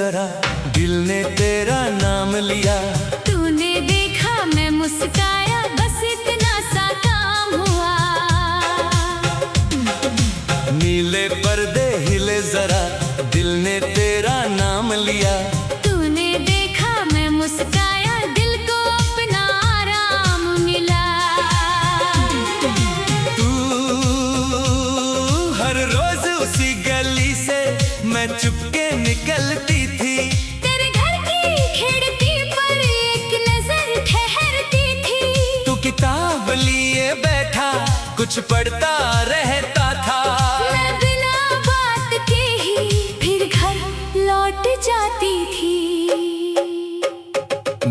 जरा, दिल ने तेरा नाम लिया। तूने देखा मैं मुस्काया, बस इतना सा काम हुआ। नीले पर्दे हिले जरा, दिल ने तेरा नाम लिया। तूने देखा मैं मुस्काया, दिल को अपना आराम मिला। तू हर रोज उसी गली से मैं चुपके निकलती थी। तेरे घर की खिड़की पर एक नजर ठहरती थी। तू किताब लिए बैठा कुछ पढ़ता रहता था। मैं बिना बात के ही फिर घर लौट जाती थी।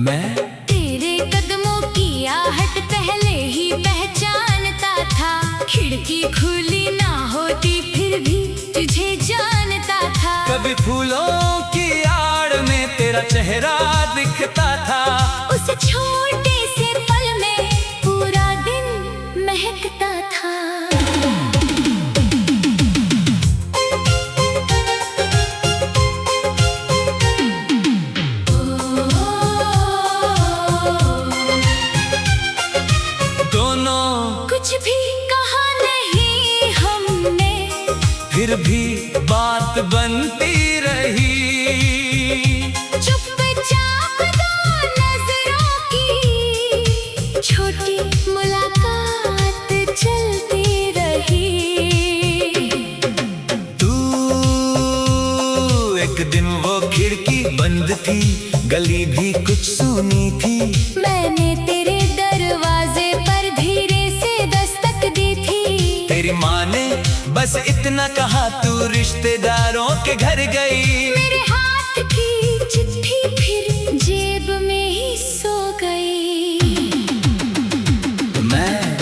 मैं तेरे कदमों की आहट पहले ही पहचानता था। खिड़की खुली ना होती फिर भी तुझे जानता था। कभी फूलों की आड़ में तेरा चेहरा दिखता था। उस छोटे से पल में पूरा दिन महकता था। दोनों कुछ भी कहा नहीं हमने, फिर भी बात बनती रही। चुपचाप दो नजरों की छोटी मुलाकात चलती रही। तू एक दिन वो खिड़की बंद थी, गली भी कुछ सुनी थी। मैंने तेरे दरवाजे पर धीरे से दस्तक दी थी। तेरी माँ ने बस इतना कहा, तू रिश्तेदारों के घर गई। मेरे हाथ की चिट्ठी फिर जेब में ही सो गई।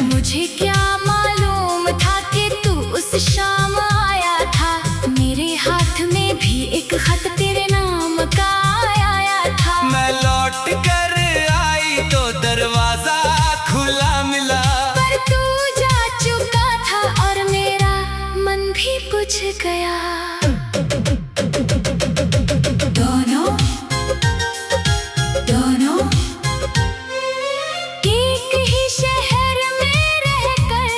मुझे क्या मालूम था कि तू उस शाम आया था। मेरे हाथ में भी एक खत तेरे नाम का आया था। मैं लौट कर आई तो दरवाजा खुला मिला। पर तू जा चुका था और मेरा मन भी बुझ गया। दोनों एक ही शहर में रहकर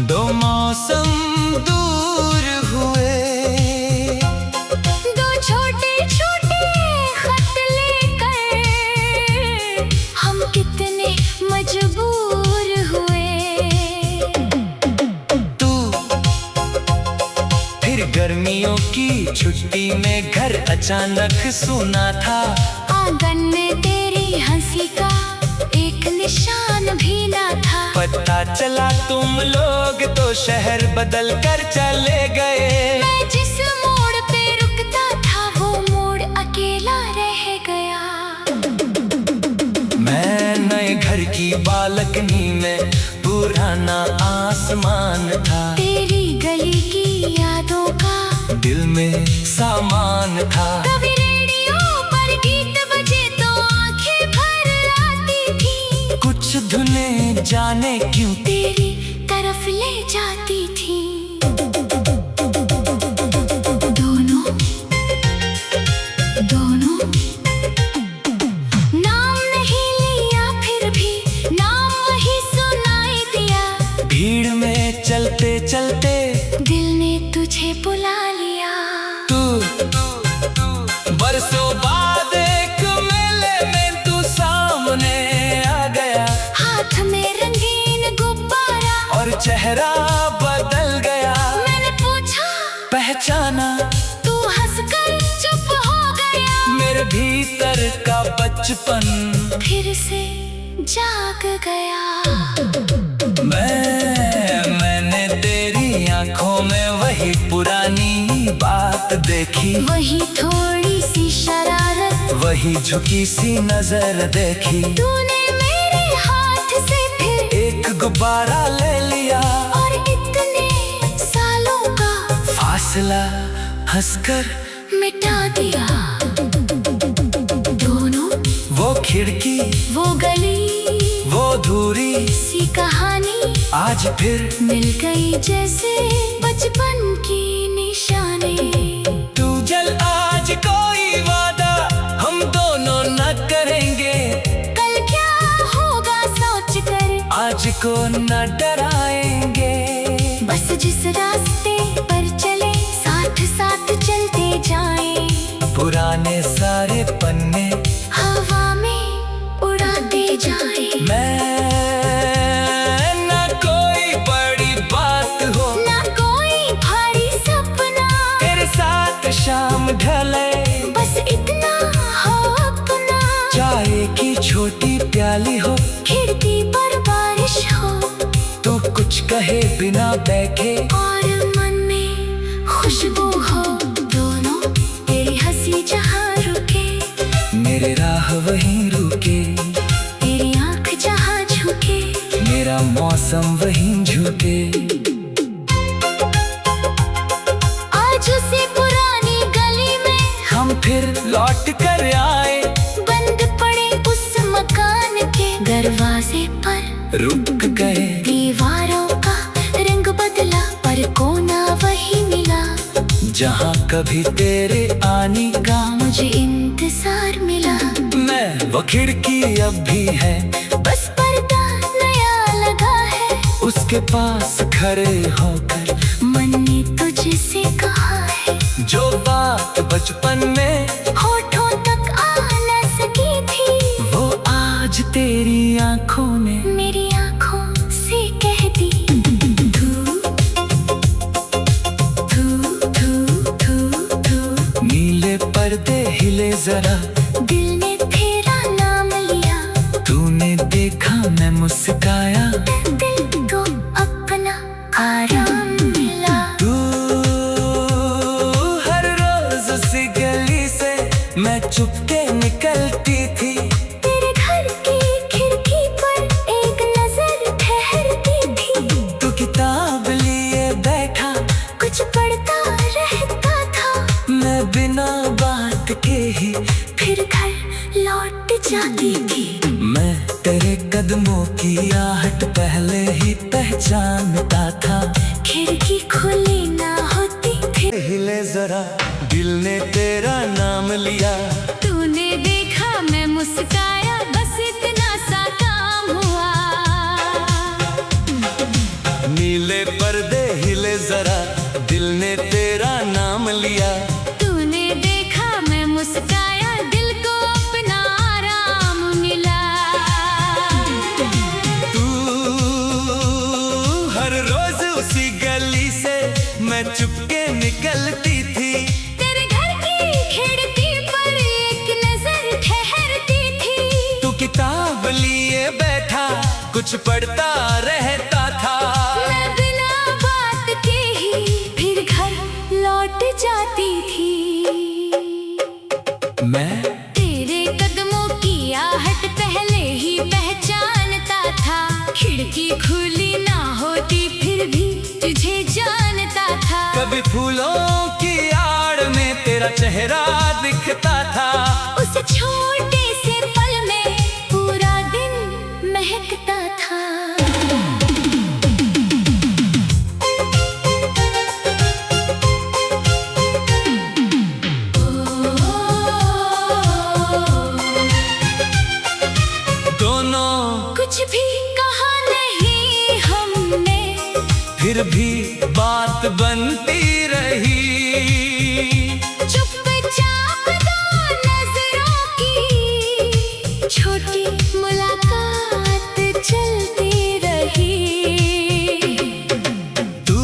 दो मौसम दूर हुए। दो छोटे छोटे खत लेकर हम कितने मजबूर हुए। तू फिर गर्मियों की छुट्टी में घर अचानक सुना था। आंगन में तेरी हंसी का एक निशान भी ना था। पता चला तुम लोग तो शहर बदल कर चले गए। मैं जिस मोड़ पे रुकता था वो मोड़ अकेला रह गया। मैं नए घर की बालकनी में पुराना आसमान था। तेरी गली की यादों का दिल में सामान था। कभी रेडियो पर गीत बजे तो आंखें भर आती थी। कुछ धुनें जाने क्यों तेरी तरफ ले जाती थी। दोनों नाम नहीं लिया फिर भी नाम वही सुनाई दिया। भीड़ में चलते चलते दिल ने तुझे बुला लिया। तू बरसों बाद एक मेले में तू सामने आ गया। हाथ में रंगीन गुब्बारा और चेहरा बदल गया। मैंने पूछा पहचाना, तू हंसकर चुप हो गया। मेरे भीतर का बचपन फिर से जाग गया। मैंने तेरी आंखों में वही पुरानी बात देखी। वही थोड़ी सी शरारत, वही झुकी सी नजर देखी। तूने मेरे हाथ से फिर एक गुब्बारा ले लिया। और इतने सालों का फासला हंसकर मिटा दिया। दोनों वो खिड़की, वो गली, वो अधूरी सी कहानी आज फिर मिल गई जैसे बचपन की निशानी। तू जल आज को न डराएंगे। बस जिस रास्ते पर चले साथ साथ चलते जाएं। पुराने सारे पन्ने हवा में उड़ाते जाएं। मैं ना कोई बड़ी बात हो, ना कोई भारी सपना, तेरे साथ शाम ढले बस इतना हो अपना। चाय की छोटी प्याली हो, खिड़की पर बारिश हो, तू कुछ कहे बिना बैठे और मन में खुशबू हो। दोनों तेरी हंसी जहाँ रुके, मेरे राह वहीं रुके। तेरी आँख जहाँ झुके, मेरा मौसम वहीं झुके। आज उसी पुरानी गली में हम फिर लौट कर आए। बंद पड़े उस मकान के दरवाजे पर, रुक गए। दीवारों का रंग बदला पर कोना वही मिला। जहाँ कभी तेरे आने का मुझे इंतजार मिला। मैं वो खिड़की अब भी है, बस पर्दा नया लगा है। उसके पास खड़े होकर मन ने तुझसे कहा है, जो बात बचपन में होठों तक आ न सकी थी, वो आज तेरी आंखों ने मेरी आंखों से कह दी। धू धू धू धू धू, नीले पर्दे हिले जरा, दिल ने तेरा नाम लिया। तूने देखा मैं मुस्काया, दिल को अपना आराम मिला। तू हर रोज उसी गली से मैं चुपके निकलती थी। तेरे घर की खिड़की पर एक नजर ठहरती थी। तू किताब लिए बैठा, कुछ पढ़ता रहता था, मैं बिना बात के ही फिर घर लौट जाती थी। मैं तेरे कदमों की आहट पहले ही पहचानता था। खिड़की खुली ना होती थी, हिले जरा, दिल ने तेरा नाम लिया। तूने देखा मैं मुस्काया, बस इतना सा काम हुआ। नीले पर्दे हिले जरा, दिल ने तेरा नाम लिया। तूने देखा मैं मुस्काया, दिल को अपना आराम मिला। तू हर रोज उसी गली से मैं चुपके निकलती थी। तेरे घर की खिड़की पर एक नजर ठहरती थी। तू किताब लिए बैठा, कुछ पढ़ता रहता था। मैं बिना बात के ही फिर घर लौट जाती थी। मैं तेरे कदमों की आहट पहले ही पहचानता था। खिड़की खुली ना होती फिर भी तुझे जानता था। कभी फूलों की आड़ में तेरा चेहरा दिखता था। उस छोटे से पल में पूरा दिन महकता था। दोनों कुछ भी कहा नहीं हमने, फिर भी बात बनती रही। चुपचाप दो नजरों की छोटी मुलाकात चलती रही। तू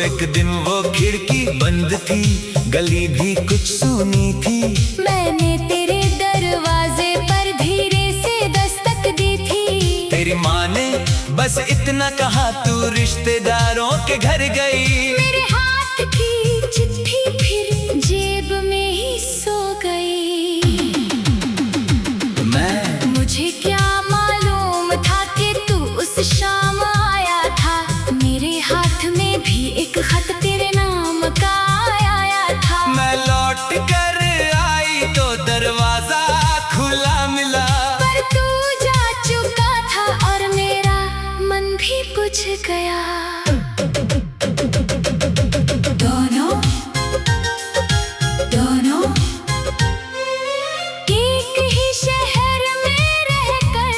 एक दिन वो खिड़की बंद थी, गली भी कुछ सुनी थी। मैंने तेरे दरवाजे पर धीरे से दस्तक दी थी। तेरी माँ ने बस इतना कहा, तू रिश्तेदारों के घर गई। मेरे हाथ की चिट्ठी फिर जेब में ही सो गई। मुझे क्या मालूम था कि तू उस शाम आया था। मेरे हाथ में भी एक खत तेरे नाम का आया था। मैं लौट कर आई तो दरवाजा खुला मिला। पर तू जा चुका था और मेरा मन भी बुझ गया। दोनों एक ही शहर में रहकर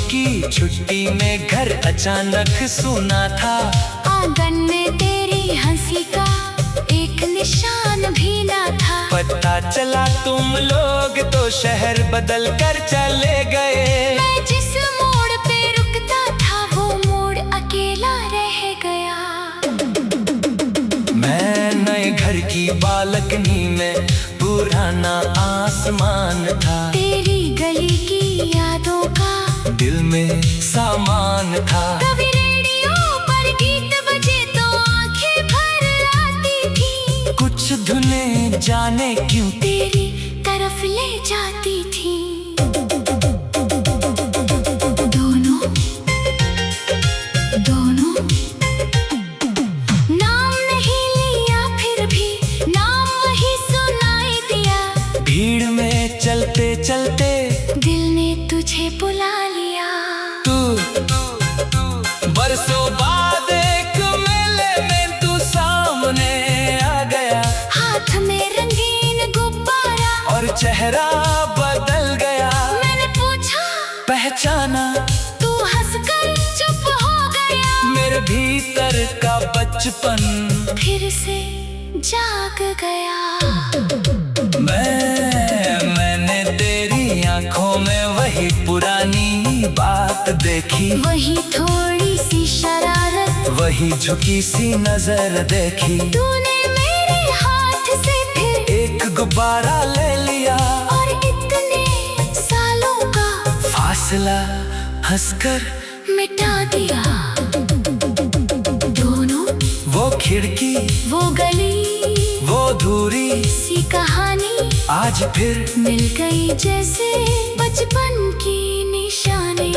की छुट्टी में घर अचानक सूना था। आंगन में तेरी हंसी का एक निशान भी ना था। पता चला तुम लोग तो शहर बदल कर चले गए। मैं जिस मोड़ पे रुकता था वो मोड़ अकेला रह गया। मैं नए घर की बालकनी में पुराना आसमान था। तेरी गली की यादों का दिल में सामान था। कभी रेडियो पर गीत बजे तो आंखें भर आती थी। कुछ धुनें जाने क्यों तेरी तरफ ले जाती थी। दोनों नाम नहीं लिया फिर भी नाम वही सुनाई दिया। भीड़ में चलते चलते दिल ने तुझे बुला लिया। तू बरसों बाद एक मेले में तू सामने आ गया। हाथ में रंगीन गुब्बारा और चेहरा बदल गया। मैंने पूछा पहचाना तू हंसकर चुप हो गया। मेरे भीतर का बचपन फिर से जाग गया। मैंने तेरी आंखों में वही पुरानी बात देखी। वही थोड़ी सी शरारत वही झुकी सी नजर देखी। तूने मेरे हाथ से फिर एक गुब्बारा ले लिया। और इतने सालों का फासला हंसकर मिटा दिया। दोनों वो खिड़की वो गली वो दूरी सी कहानी आज फिर मिल गई जैसे बचपन की निशानी।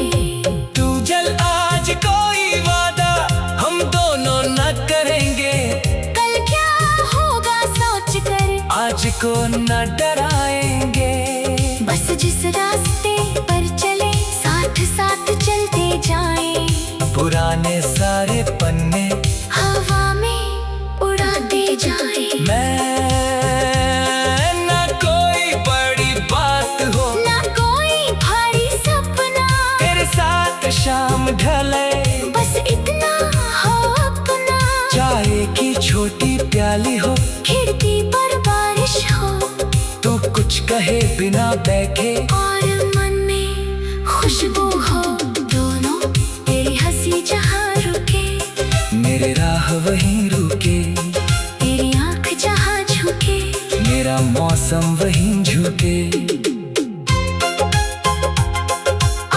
तू जल आज कोई वादा हम दोनों न करेंगे। कल क्या होगा सोच कर आज को न डराएंगे। बस जिस रास्ते पर चले साथ साथ चलते जाएं। पुराने सारे पन्ने हवा में उड़ाते जाएं। मैं न कोई बड़ी बात हो ना कोई भारी सपना तेरे साथ शाम ढले। बस इतना हो अपना। चाय की छोटी प्याली हो खिड़की पर बारिश हो तू कुछ कहे बिना बैठे। और मन में खुशबू हो। दोनों तेरी हंसी जहाँ रुके मेरे राह वहीं रुके। तेरी आँख जहाँ झुके मेरा मौसम वहीं झुके।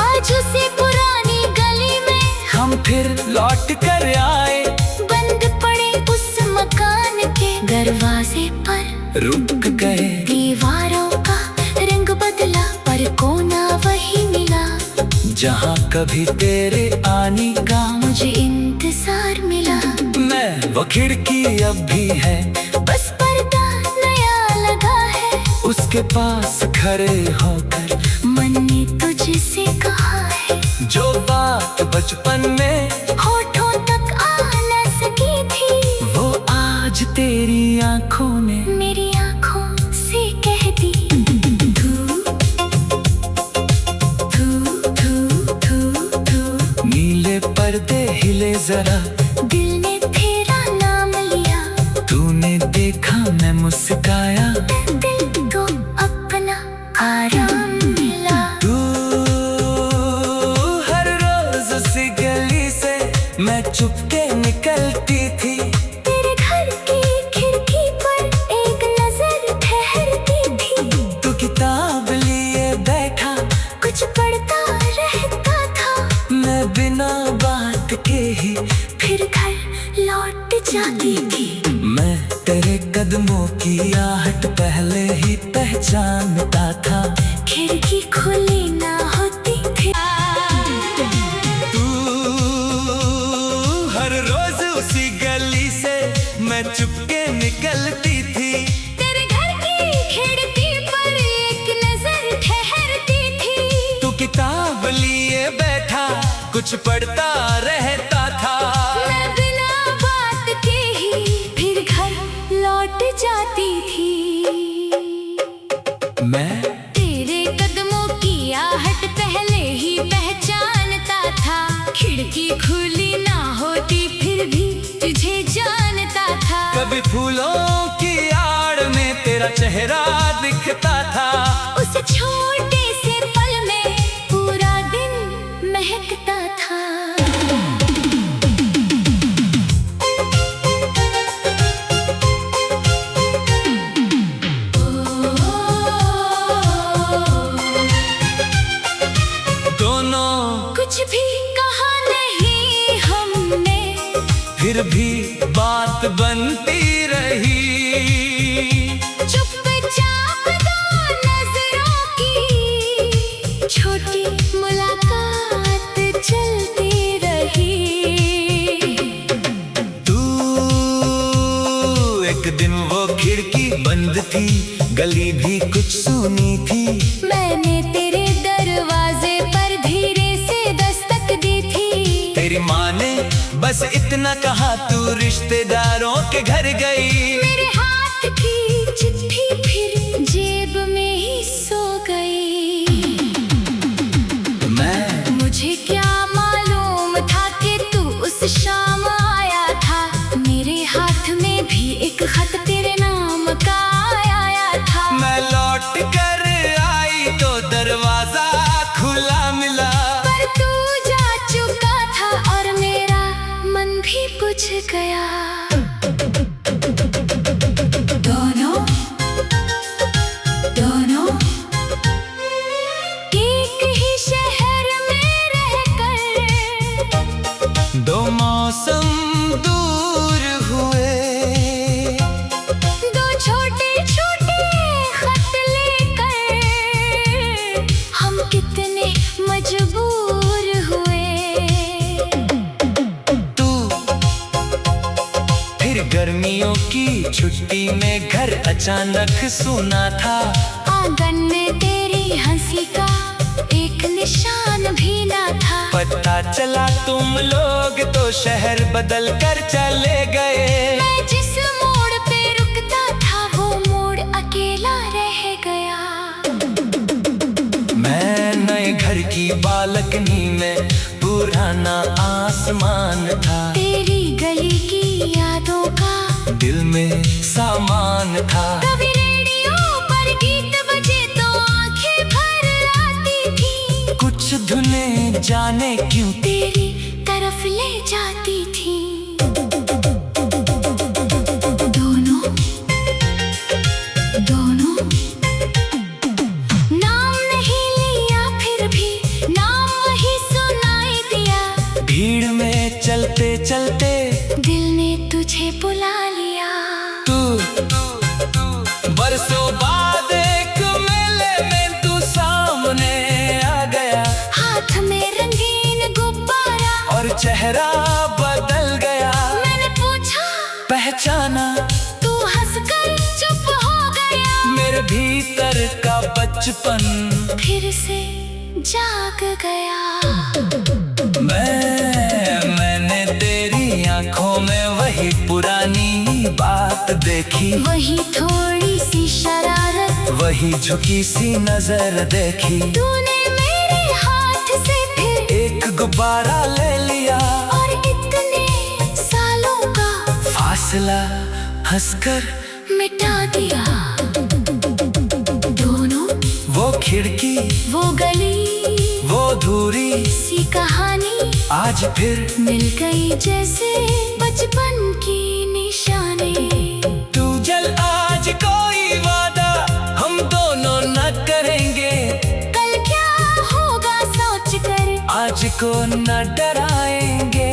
आज उसी पुरानी गली में हम फिर लौट कर आए। बंद पड़े उस मकान के दरवाजे पर रुक गए। दीवारों का रंग बदला पर कोना वही मिला। जहाँ कभी तेरे आने का मुझे इंतजार मिला। मैं वो खिड़की अब भी है। बस पर्दा नया लगा है। उसके पास खड़े होकर मन ने तुझसे कहा है जो बात बचपन में होठों तक आ न सकी थी। वो आज तेरी आंखों में मेरी आंखों से कह दी। नीले पर्दे हिले जरा दिल ने तेरा नाम लिया। तूने देखा मैं मुस्काया। दिल को अपना आराम मिला। तू हर रोज उसी गली से मैं चुपके निकलती थी। तेरे घर की खिड़की पर एक नजर ठहरती थी। तू किताब लिए बैठा कुछ पढ़ता रहता था। मैं बिना बात के ही फिर घर लौट जाती थी। मैं तेरे कदमों की आहट पहले ही पहचानता था। खिड़की खुली ना होती थी। तू हर रोज उसी गली से मैं चुपके निकलती थी। तेरे घर की खिड़की पर एक नजर ठहरती थी। तू किताब लिए बैठा कुछ पढ़ता रहता था। मैं बिना बात के ही फिर घर लौट जाती थी। मैं तेरे कदमों की आहट पहले ही पहचान फूलों की आड़ में तेरा चेहरा दिखता था। उस छोटे से पल में पूरा दिन महकता था। दोनों कुछ भी कहा नहीं हमने, फिर भी बात बनती रही। चुपचाप दो नजरों की छोटी मुलाकात चलती रही। तू एक दिन वो खिड़की बंद थी, गली भी कुछ सुनी थी। मैंने तेरे दरवाजे पर धीरे से दस्तक दी थी। तेरी माँ ने बस इतना कहा, तू रिश्तेदारों के घर गई। मेरे हाथ की चिट्ठी फिर जेब में ही सो गई। मुझे क्या मालूम था कि तू उस शाम आया था। मेरे हाथ में भी एक खत तेरे नाम का आया था। मैं लौट कर आई तो दरवाजा खुला मिला। पर तू जा चुका था और मेरा मन भी बुझ गया। दोनों एक ही शहर में रहकर दो मौसम दूर हुए। दो छोटे छोटे खत लेकर हम कितने मजबूर हुए। तू फिर गर्मियों की छुट्टी में घर अचानक सुना था। आंगन में तेरी हंसी का एक निशान भी ना था। पता चला तुम लोग तो शहर बदल कर चले गए। मैं जिस मोड़ पे रुकता था वो मोड़ अकेला रह गया। मैं नए घर की बालकनी में पुराना आसमान था। तेरी गली की यादों का दिल में सामान था। कभी रेडियो पर गीत बजे तो आंखें भर आती थी। कुछ धुनें जाने क्यों तेरी तरफ ले जाती थी। दोनों नाम नहीं लिया फिर भी नाम वही सुनाई दिया। भीड़ में चलते चलते दिल ने तुझे बुला लिया। तू बरसों बाद एक मेले में तू सामने आ गया। हाथ में रंगीन गुब्बारा और चेहरा बदल गया। मैंने पूछा पहचाना, तू हंसकर चुप हो गया। मेरे भीतर का बचपन फिर से जाग गया। मैंने तेरी आंखों में वही पुरानी बात देखी। वही थोड़ी सी शरारत, वही झुकी सी नजर देखी। तूने मेरे हाथ से फिर एक गुब्बारा ले लिया और इतने सालों का फासला हंसकर मिटा दिया। दोनों वो खिड़की, वो गली, वो दूरी सी कहानी आज फिर मिल गई जैसे बचपन की निशानी। तू जल आज कोई वादा हम दोनों न करेंगे। कल क्या होगा सोच कर आज को न डराएंगे।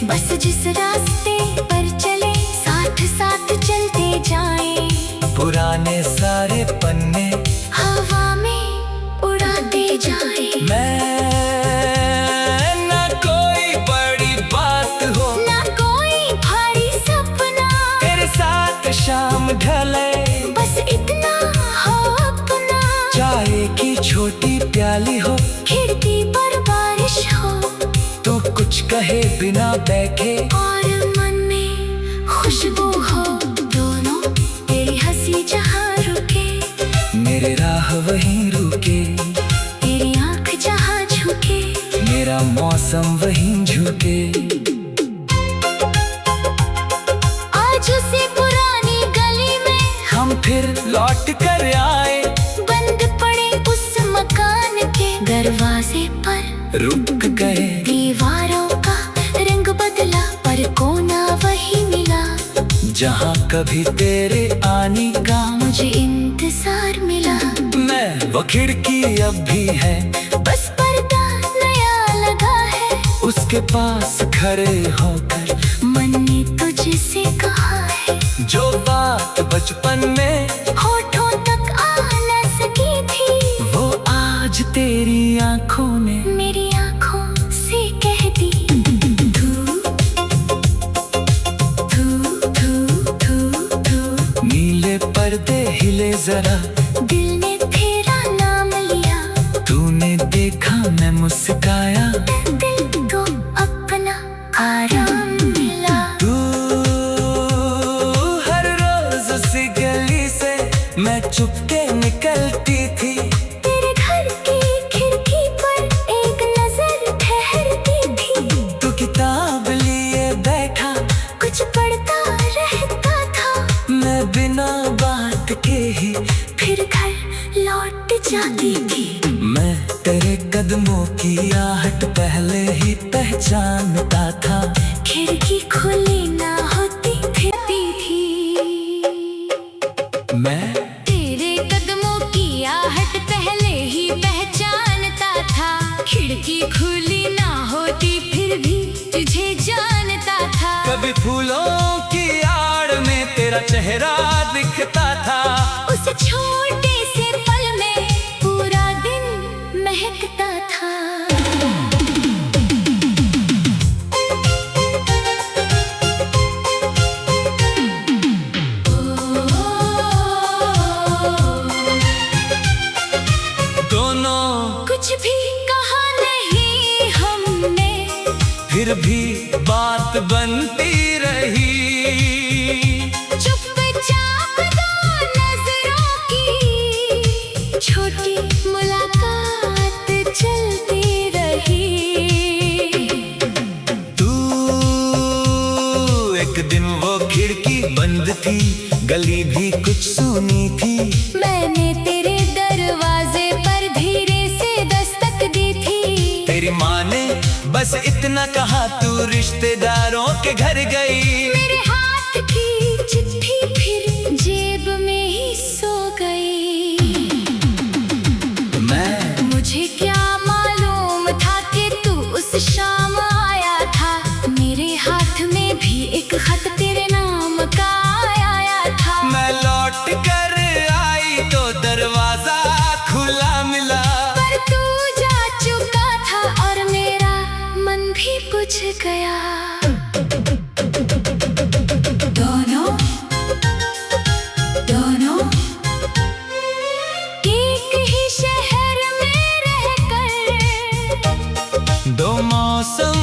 बस जिस रास्ते पर चले साथ साथ चलते जाएं। पुराने सारे पन्ने हवा में उड़ाते जाएं। मैं न कोई बड़ी बात हो, ना कोई भारी सपना, तेरे साथ शाम ढले बस इतना हो अपना। चाय की छोटी प्याली हो, खिड़की पर बारिश हो, तू कुछ कहे बिना बैठे और मन में खुशबू हो। दोनों तेरी हंसी जहाँ रुके, मेरे राह वहीं रुके। तेरी आँख जहाँ झुके, मेरा मौसम वहीं झुके। आज उसे पुराना लौट कर आए। बंद पड़े उस मकान के दरवाजे पर, रुक गए। दीवारों का रंग बदला पर कोना वही मिला, जहाँ कभी तेरे आने का मुझे इंतजार मिला। मैं वो खिड़की अब भी है, बस पर्दा नया लगा है। उसके पास खड़े होकर मन ने तुझसे कहा है, जो बात बचपन में होठों तक आ न सकी थी, वो आज तेरी आंखों ने मेरी आंखों से कह दी। धू धू धू धू धू, नीले पर्दे हिले जरा, दिल ने तेरा नाम लिया। तूने देखा मैं मुस्काया, दिल को अपना आराम मिला। तू हर रोज उसी गली से मैं चुपके निकलती थी, तेरे घर की खिड़की पर एक नजर ठहरती थी। तू किताब लिए बैठा, कुछ पढ़ता रहता था, मैं बिना बात के ही फिर घर लौट जाती थी। मैं तेरे कदमों की आहट पहले ही पहचानता था। खिड़की खुली ना होती थी, मैं तेरे कदमों की आहट पहले ही पहचानता था। खिड़की खुली ना होती फिर भी तुझे जानता था। कभी फूलों की आड़ में तेरा चेहरा दिखता था, उस छोटे से पल में पूरा दिन महकता था। दोनों कुछ भी कहा नहीं हमने, फिर भी बात बनती रही। चुपचाप दो नजरों की छोटी मुलाकात चलती रही। तू एक दिन वो खिड़की बंद थी, गली भी कुछ सुनी थी। मैंने तेरे दरवाजे पर धीरे से दस्तक दी थी। तेरी माँ ने बस इतना कहा, तू रिश्तेदारों के घर गई। मेरे हाथ की चिट्ठी फिर जेब में ही सो गई। मुझे क्या मालूम था कि तू उस शाम आया था। मेरे हाथ में भी एक खत तेरे नाम का आया था। मैं लौट कर आई तो दरवाजा खुला मिला, पर तू जा चुका था और मेरा मन भी बुझ गया। दोनों दोनों एक ही शहर में रहकर, दो मौसम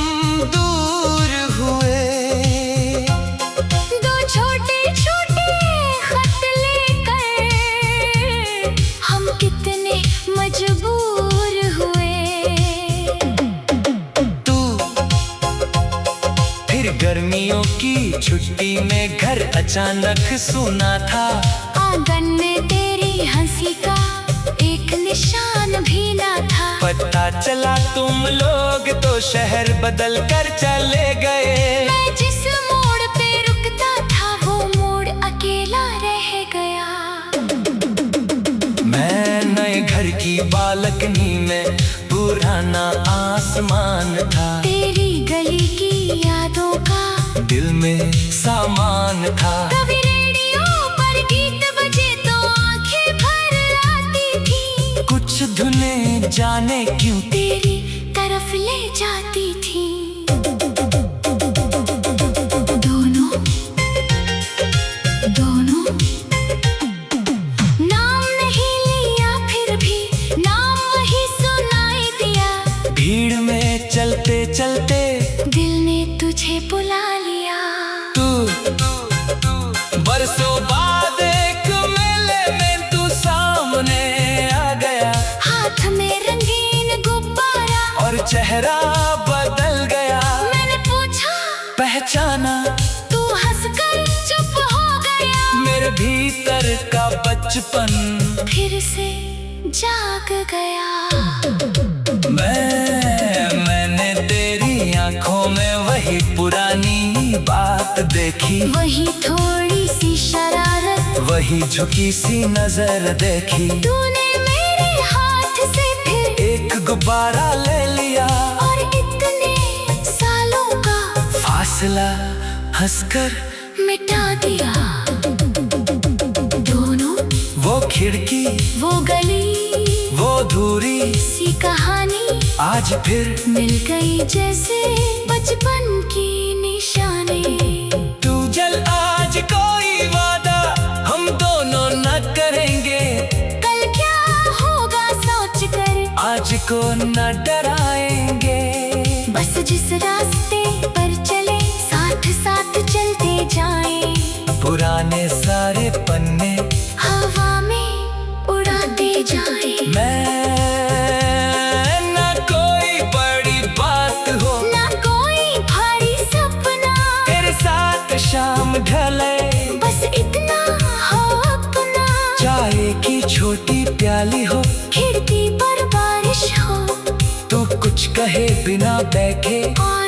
दूर हुए। दो छोटे छोटे खत लेकर हम कितने मजबूर हुए। तू फिर गर्मियों की छुट्टी में घर अचानक सुना था। आंगन में तेरी हंसी का एक निशान भी ना था। पता चला तुम लोग तो शहर बदल कर चले गए। मैं जिस मोड़ पे रुकता था वो मोड़ अकेला रह गया। मैं नए घर की बालकनी में पुराना आसमान था। तेरी गली की यादों का दिल में सामान था। कभी रेडियो पर गीत बजे तो आंखें भर आती थी। कुछ धुनें जाने क्यों तेरी तरफ ले जाती थी। दोनों दोनों नाम नहीं लिया फिर भी नाम वही सुनाई दिया। भीड़ में चलते चलते दिल ने तुझे बुला लिया। तू बरसों बाद एक मेले में तू सामने आ गया। हाथ में रंगीन गुब्बारा और चेहरा बदल गया। बचपन फिर से जाग गया। मैंने तेरी आंखों में वही पुरानी बात देखी, वही थोड़ी सी शरारत, वही झुकी सी नजर देखी। तूने मेरे हाथ से फिर एक गुब्बारा ले लिया और इतने सालों का फासला हंसकर मिटा दिया। दोनों वो खिड़की, वो गली, वो दूरी सी कहानी आज फिर मिल गई जैसे बचपन की निशानी। तू जल आज कोई वादा हम दोनों न करेंगे, कल क्या होगा सोच कर आज को न डराएंगे। बस जिस रास्ते पर चले साथ साथ चलते जाएं, पुराने सारे पन्ने हवा में उड़ाते जाएं। ना कोई बड़ी बात हो, ना कोई भारी सपना, तेरे साथ शाम ढले बस इतना हो अपना। चाय की छोटी प्याली हो, खिड़की पर बारिश हो, तू कुछ कहे बिना बैठे और